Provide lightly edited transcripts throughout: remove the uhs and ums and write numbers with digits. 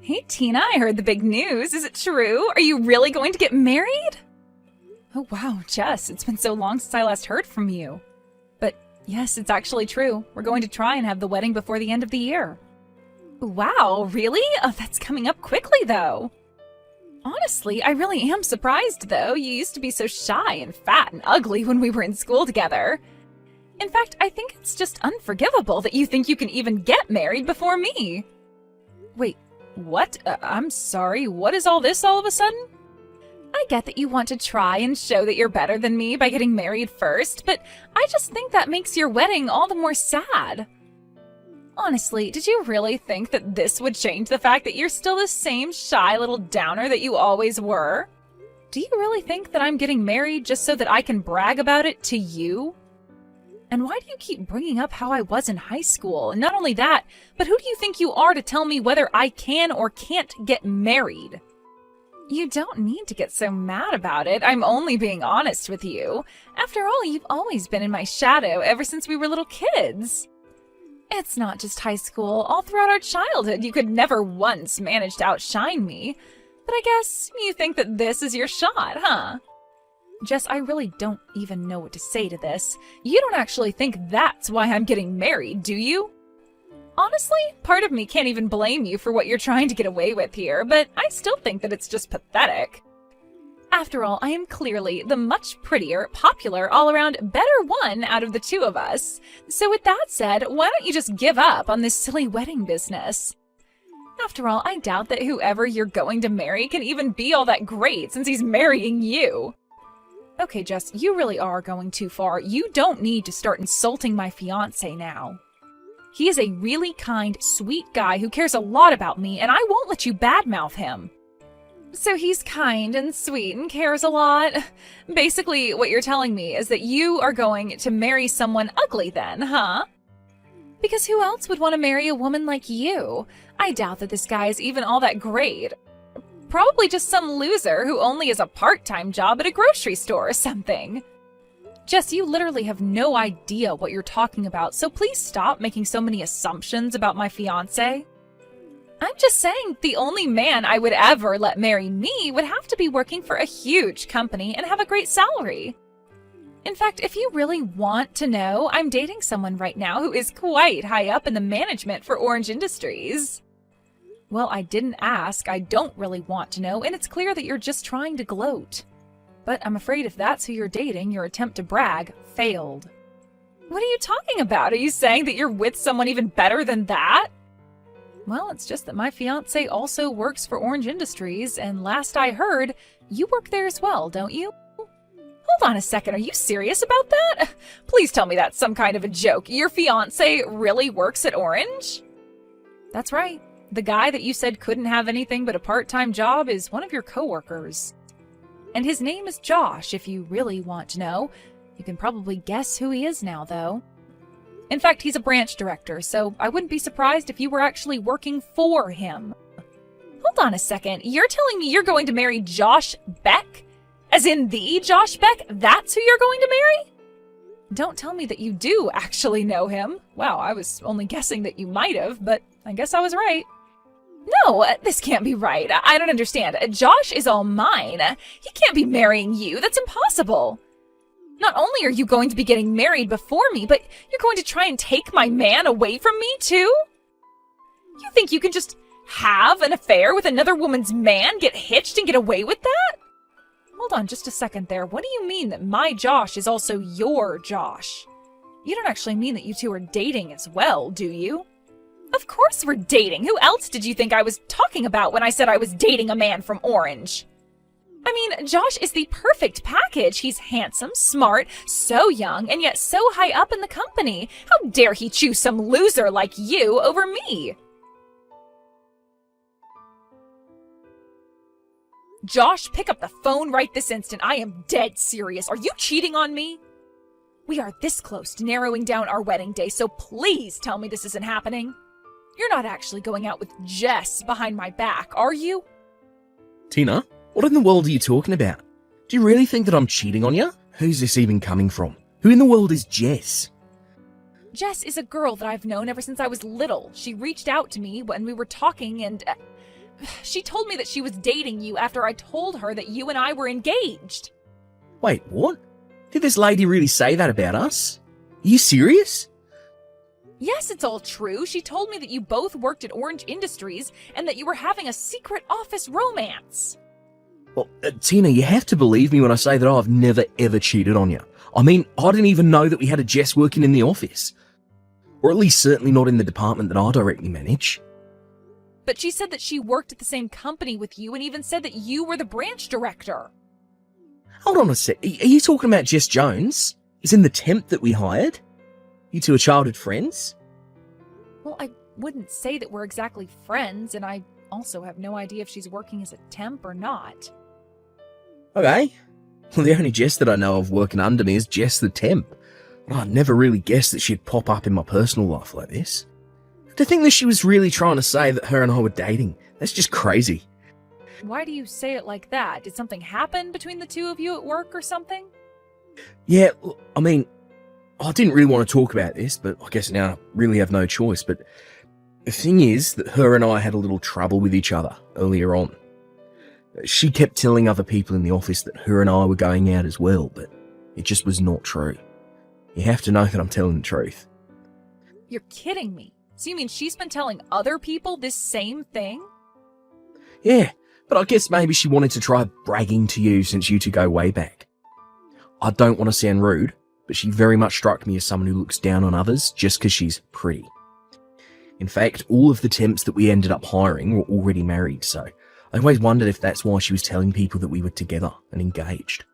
Hey Tina, I heard the big news. Is it true? Are you really going to get married? Oh wow, Jess, it's been so long since I last heard from you. But yes, it's actually true. We're going to try and have the wedding before the end of the year. Wow, really? Oh, that's coming up quickly though. Honestly, I really am surprised though. You used to be so shy and fat and ugly when we were in school together. In fact, I think it's just unforgivable that you think you can even get married before me. Wait, what? I'm sorry, what is all this all of a sudden? I get that you want to try and show that you're better than me by getting married first, but I just think that makes your wedding all the more sad. Honestly, did you really think that this would change the fact that you're still the same shy little downer that you always were? Do you really think that I'm getting married just so that I can brag about it to you? And why do you keep bringing up how I was in high school? And not only that, but who do you think you are to tell me whether I can or can't get married? You don't need to get so mad about it. I'm only being honest with you. After all, you've always been in my shadow ever since we were little kids. It's not just high school. All throughout our childhood, you could never once manage to outshine me. But I guess you think that this is your shot, huh? Jess, I really don't even know what to say to this. You don't actually think that's why I'm getting married, do you? Honestly, part of me can't even blame you for what you're trying to get away with here, but I still think that it's just pathetic. After all, I am clearly the much prettier, popular, all-around better one out of the two of us. So with that said, why don't you just give up on this silly wedding business? After all, I doubt that whoever you're going to marry can even be all that great since he's marrying you. Okay, Jess, you really are going too far. You don't need to start insulting my fiancé now. He is a really kind, sweet guy who cares a lot about me, and I won't let you badmouth him. So he's kind and sweet and cares a lot. Basically, what you're telling me is that you are going to marry someone ugly then, huh? Because who else would want to marry a woman like you? I doubt that this guy is even all that great. Probably just some loser who only has a part-time job at a grocery store or something. Jess, you literally have no idea what you're talking about, so please stop making so many assumptions about my fiancé. I'm just saying the only man I would ever let marry me would have to be working for a huge company and have a great salary. In fact, if you really want to know, I'm dating someone right now who is quite high up in the management for Orange Industries. Well, I didn't ask, I don't really want to know, and it's clear that you're just trying to gloat. But I'm afraid if that's who you're dating, your attempt to brag failed. What are you talking about? Are you saying that you're with someone even better than that? Well, it's just that my fiancé also works for Orange Industries, and last I heard, you work there as well, don't you? Hold on a second, are you serious about that? Please tell me that's some kind of a joke. Your fiancé really works at Orange? That's right. The guy that you said couldn't have anything but a part-time job is one of your coworkers. And his name is Josh, if you really want to know. You can probably guess who he is now, though. In fact, he's a branch director, so I wouldn't be surprised if you were actually working for him. Hold on a second, you're telling me you're going to marry Josh Beck? As in the Josh Beck? That's who you're going to marry? Don't tell me that you do actually know him. Wow, I was only guessing that you might have, but I guess I was right. No, this can't be right. I don't understand. Josh is all mine. He can't be marrying you. That's impossible. Not only are you going to be getting married before me, but you're going to try and take my man away from me, too? You think you can just have an affair with another woman's man, get hitched, and get away with that? Hold on just a second there. What do you mean that my Josh is also your Josh? You don't actually mean that you two are dating as well, do you? Of course we're dating. Who else did you think I was talking about when I said I was dating a man from Orange? I mean, Josh is the perfect package. He's handsome, smart, so young, and yet so high up in the company. How dare he choose some loser like you over me? Josh, pick up the phone right this instant. I am dead serious. Are you cheating on me? We are this close to narrowing down our wedding day, so please tell me this isn't happening. You're not actually going out with Jess behind my back, are you? Tina, what in the world are you talking about? Do you really think that I'm cheating on you? Who's this even coming from? Who in the world is Jess? Jess is a girl that I've known ever since I was little. She reached out to me when we were talking and... She told me that she was dating you after I told her that you and I were engaged. Wait, what? Did this lady really say that about us? Are you serious? Yes, it's all true. She told me that you both worked at Orange Industries and that you were having a secret office romance. Well, Tina, you have to believe me when I say that I've never ever cheated on you. I mean, I didn't even know that we had a Jess working in the office. Or at least certainly not in the department that I directly manage. But she said that she worked at the same company with you and even said that you were the branch director. Hold on a sec. Are you talking about Jess Jones? Is in the temp that we hired? You two are childhood friends? Well, I wouldn't say that we're exactly friends, and I also have no idea if she's working as a temp or not. Okay. Well, the only Jess that I know of working under me is Jess the temp. I never really guessed that she'd pop up in my personal life like this. To think that she was really trying to say that her and I were dating, that's just crazy. Why do you say it like that? Did something happen between the two of you at work or something? Yeah, I mean, I didn't really want to talk about this, but I guess now I really have no choice. But the thing is that her and I had a little trouble with each other earlier on. She kept telling other people in the office that her and I were going out as well, but it just was not true. You have to know that I'm telling the truth. You're kidding me. So you mean she's been telling other people this same thing? Yeah, but I guess maybe she wanted to try bragging to you since you two go way back. I don't want to sound rude, but she very much struck me as someone who looks down on others just because she's pretty. In fact, all of the temps that we ended up hiring were already married, so I always wondered if that's why she was telling people that we were together and engaged.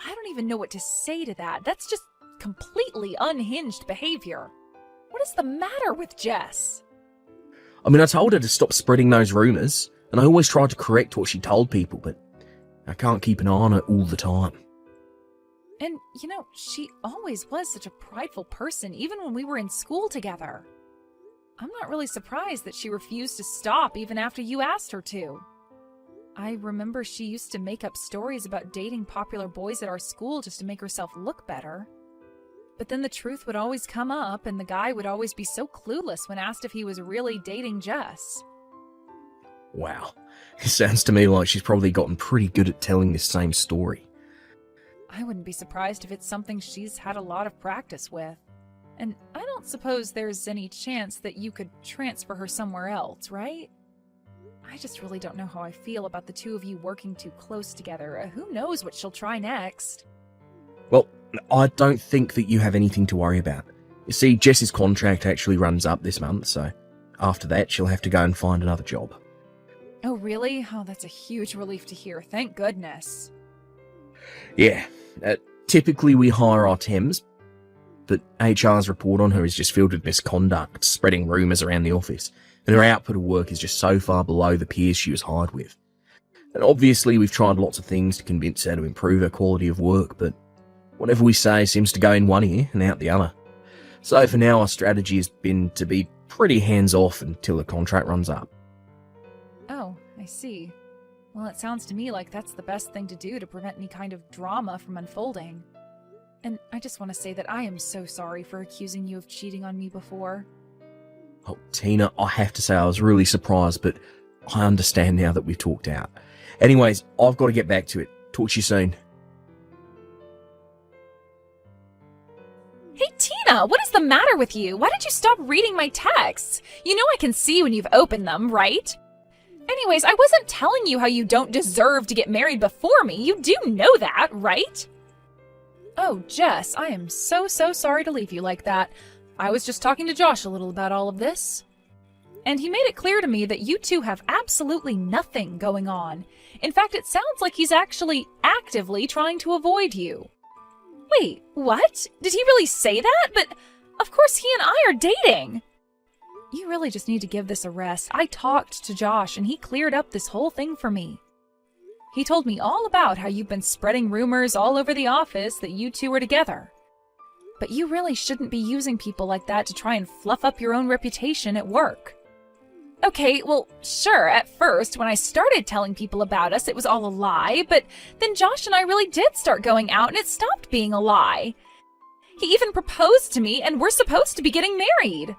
I don't even know what to say to that. That's just completely unhinged behavior. What is the matter with Jess? I mean, I told her to stop spreading those rumours, and I always tried to correct what she told people, but I can't keep an eye on her all the time. And, you know, she always was such a prideful person, even when we were in school together. I'm not really surprised that she refused to stop even after you asked her to. I remember she used to make up stories about dating popular boys at our school just to make herself look better. But then the truth would always come up, and the guy would always be so clueless when asked if he was really dating Jess. Wow, it sounds to me like she's probably gotten pretty good at telling this same story. I wouldn't be surprised if it's something she's had a lot of practice with. And I don't suppose there's any chance that you could transfer her somewhere else, right? I just really don't know how I feel about the two of you working too close together. Who knows what she'll try next? Well, I don't think that you have anything to worry about. You see, Jess's contract actually runs up this month, so after that she'll have to go and find another job. Oh, really? Oh, that's a huge relief to hear. Thank goodness. Yeah, typically we hire our temps, but HR's report on her is just filled with misconduct, spreading rumours around the office, and her output of work is just so far below the peers she was hired with. And obviously we've tried lots of things to convince her to improve her quality of work, but whatever we say seems to go in one ear and out the other. So for now our strategy has been to be pretty hands-off until the contract runs up. Oh, I see. Well, it sounds to me like that's the best thing to do to prevent any kind of drama from unfolding. And I just want to say that I am so sorry for accusing you of cheating on me before. Oh, Tina, I have to say I was really surprised, but I understand now that we've talked out. Anyways, I've got to get back to it. Talk to you soon. Hey, Tina, what is the matter with you? Why did you stop reading my texts? You know I can see when you've opened them, right? Anyways, I wasn't telling you how you don't deserve to get married before me. You do know that, right? Oh, Jess, I am so sorry to leave you like that. I was just talking to Josh a little about all of this. And he made it clear to me that you two have absolutely nothing going on. In fact, it sounds like he's actually actively trying to avoid you. Wait, what? Did he really say that? But of course he and I are dating. You really just need to give this a rest. I talked to Josh and he cleared up this whole thing for me. He told me all about how you've been spreading rumors all over the office that you two are together. But you really shouldn't be using people like that to try and fluff up your own reputation at work. Okay, well, sure, at first, when I started telling people about us, it was all a lie, but then Josh and I really did start going out and it stopped being a lie. He even proposed to me and we're supposed to be getting married.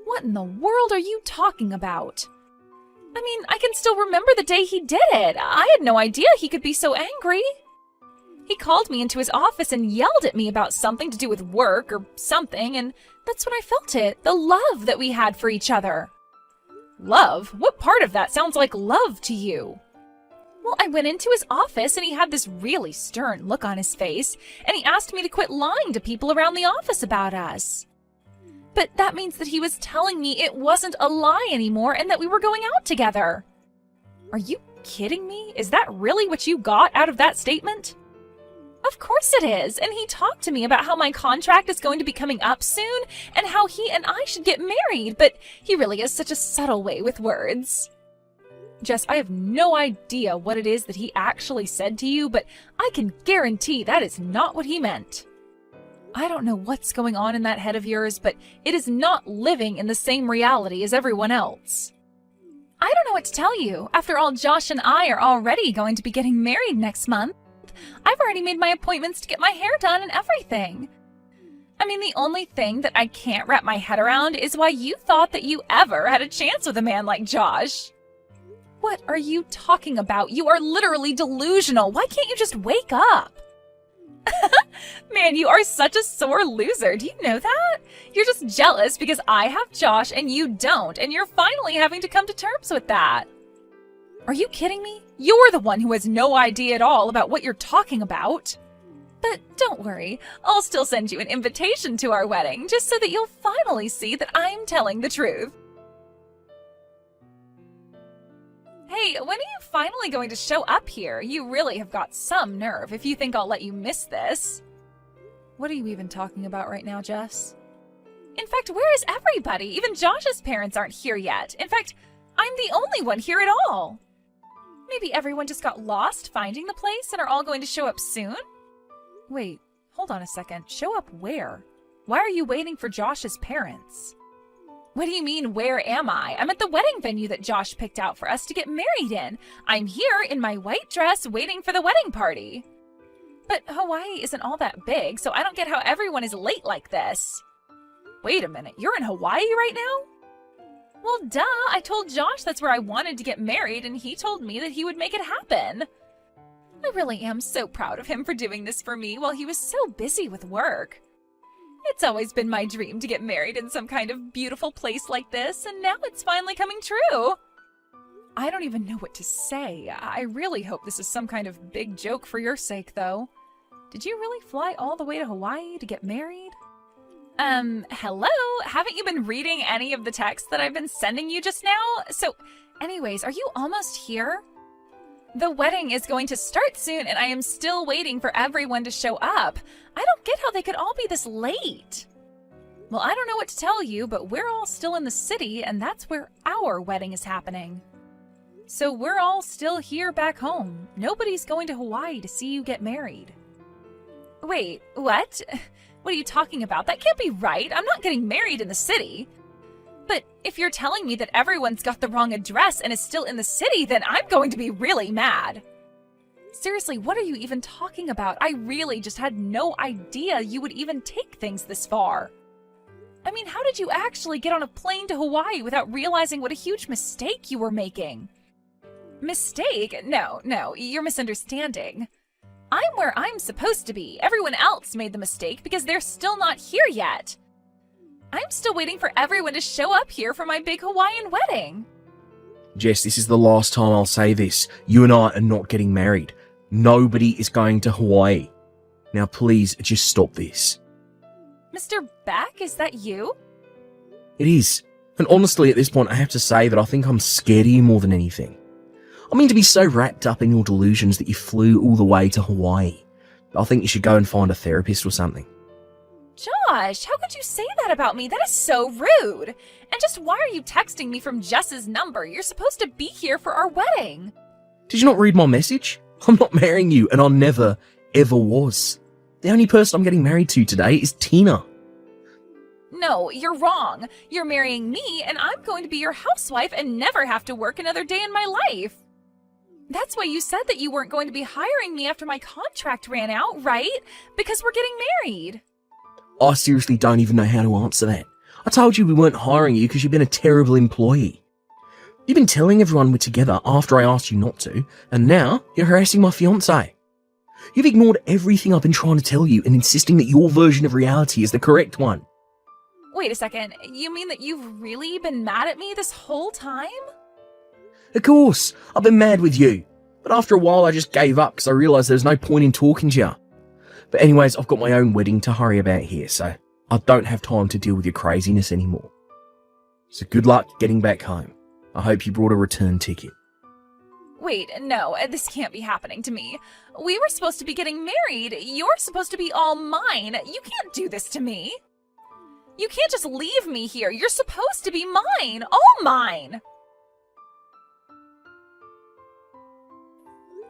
What in the world are you talking about? I mean, I can still remember the day he did it. I had no idea he could be so angry. He called me into his office and yelled at me about something to do with work or something, and that's when I felt it, the love that we had for each other. Love? What part of that sounds like love to you? Well, I went into his office and he had this really stern look on his face, and he asked me to quit lying to people around the office about us. But that means that he was telling me it wasn't a lie anymore and that we were going out together. Are you kidding me? Is that really what you got out of that statement? Of course it is, and he talked to me about how my contract is going to be coming up soon and how he and I should get married, but he really has such a subtle way with words. Jess, I have no idea what it is that he actually said to you, but I can guarantee that is not what he meant. I don't know what's going on in that head of yours, but it is not living in the same reality as everyone else. I don't know what to tell you. After all, Josh and I are already going to be getting married next month. I've already made my appointments to get my hair done and everything. I mean, the only thing that I can't wrap my head around is why you thought that you ever had a chance with a man like Josh. What are you talking about? You are literally delusional. Why can't you just wake up? Man, you are such a sore loser. Do you know that? You're just jealous because I have Josh and you don't, and you're finally having to come to terms with that. Are you kidding me? You're the one who has no idea at all about what you're talking about. But don't worry, I'll still send you an invitation to our wedding, just so that you'll finally see that I'm telling the truth. Hey, when are you finally going to show up here? You really have got some nerve if you think I'll let you miss this. What are you even talking about right now, Jess? In fact, where is everybody? Even Josh's parents aren't here yet. In fact, I'm the only one here at all. Maybe everyone just got lost finding the place and are all going to show up soon? Wait, hold on a second. Show up where? Why are you waiting for Josh's parents? What do you mean, where am I? I'm at the wedding venue that Josh picked out for us to get married in. I'm here in my white dress waiting for the wedding party. But Hawaii isn't all that big, so I don't get how everyone is late like this. Wait a minute, you're in Hawaii right now? Well, duh, I told Josh that's where I wanted to get married, and he told me that he would make it happen. I really am so proud of him for doing this for me while he was so busy with work. It's always been my dream to get married in some kind of beautiful place like this, and now it's finally coming true. I don't even know what to say. I really hope this is some kind of big joke for your sake, though. Did you really fly all the way to Hawaii to get married? Hello? Haven't you been reading any of the texts that I've been sending you just now? So, anyways, are you almost here? The wedding is going to start soon, and I am still waiting for everyone to show up. I don't get how they could all be this late. Well, I don't know what to tell you, but we're all still in the city, and that's where our wedding is happening. So we're all still here back home. Nobody's going to Hawaii to see you get married. Wait, what? What are you talking about? That can't be right. I'm not getting married in the city. But if you're telling me that everyone's got the wrong address and is still in the city, then I'm going to be really mad. Seriously, what are you even talking about? I really just had no idea you would even take things this far. I mean, how did you actually get on a plane to Hawaii without realizing what a huge mistake you were making? Mistake? No, you're misunderstanding. I'm where I'm supposed to be. Everyone else made the mistake because they're still not here yet. I'm still waiting for everyone to show up here for my big Hawaiian wedding. Jess, this is the last time I'll say this. You and I are not getting married. Nobody is going to Hawaii. Now please, just stop this. Mr. Beck, is that you? It is. And honestly, at this point, I have to say that I think I'm scared of you more than anything. I mean, to be so wrapped up in your delusions that you flew all the way to Hawaii. I think you should go and find a therapist or something. Josh, how could you say that about me? That is so rude. And just why are you texting me from Jess's number? You're supposed to be here for our wedding. Did you not read my message? I'm not marrying you, and I never, ever was. The only person I'm getting married to today is Tina. No, you're wrong. You're marrying me, and I'm going to be your housewife and never have to work another day in my life. That's why you said that you weren't going to be hiring me after my contract ran out, right? Because we're getting married. I seriously don't even know how to answer that. I told you we weren't hiring you because you've been a terrible employee. You've been telling everyone we're together after I asked you not to, and now you're harassing my fiancé. You've ignored everything I've been trying to tell you and insisting that your version of reality is the correct one. Wait a second, you mean that you've really been mad at me this whole time? Of course, I've been mad with you. But after a while I just gave up because I realised there's no point in talking to you. But anyways, I've got my own wedding to hurry about here, so I don't have time to deal with your craziness anymore. So good luck getting back home. I hope you brought a return ticket. Wait, no, this can't be happening to me. We were supposed to be getting married. You're supposed to be all mine. You can't do this to me. You can't just leave me here. You're supposed to be mine. All mine.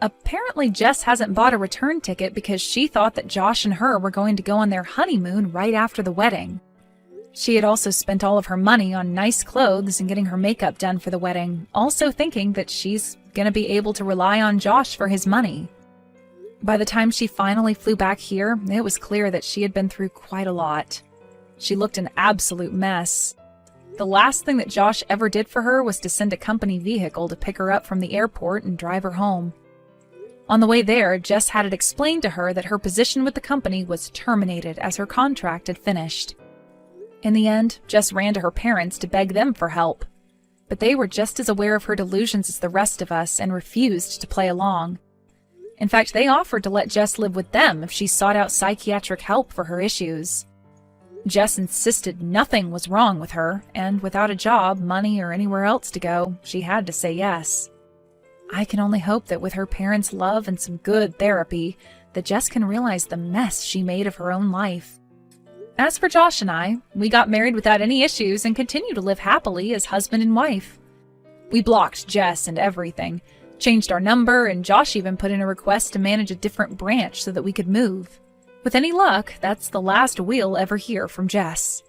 Apparently, Jess hasn't bought a return ticket because she thought that Josh and her were going to go on their honeymoon right after the wedding. She had also spent all of her money on nice clothes and getting her makeup done for the wedding, also thinking that she's going to be able to rely on Josh for his money. By the time she finally flew back here, it was clear that she had been through quite a lot. She looked an absolute mess. The last thing that Josh ever did for her was to send a company vehicle to pick her up from the airport and drive her home. On the way there, Jess had it explained to her that her position with the company was terminated as her contract had finished. In the end, Jess ran to her parents to beg them for help. But they were just as aware of her delusions as the rest of us and refused to play along. In fact, they offered to let Jess live with them if she sought out psychiatric help for her issues. Jess insisted nothing was wrong with her, and without a job, money, or anywhere else to go, she had to say yes. I can only hope that with her parents' love and some good therapy, that Jess can realize the mess she made of her own life. As for Josh and I, we got married without any issues and continue to live happily as husband and wife. We blocked Jess and everything, changed our number, and Josh even put in a request to manage a different branch so that we could move. With any luck, that's the last we'll ever hear from Jess.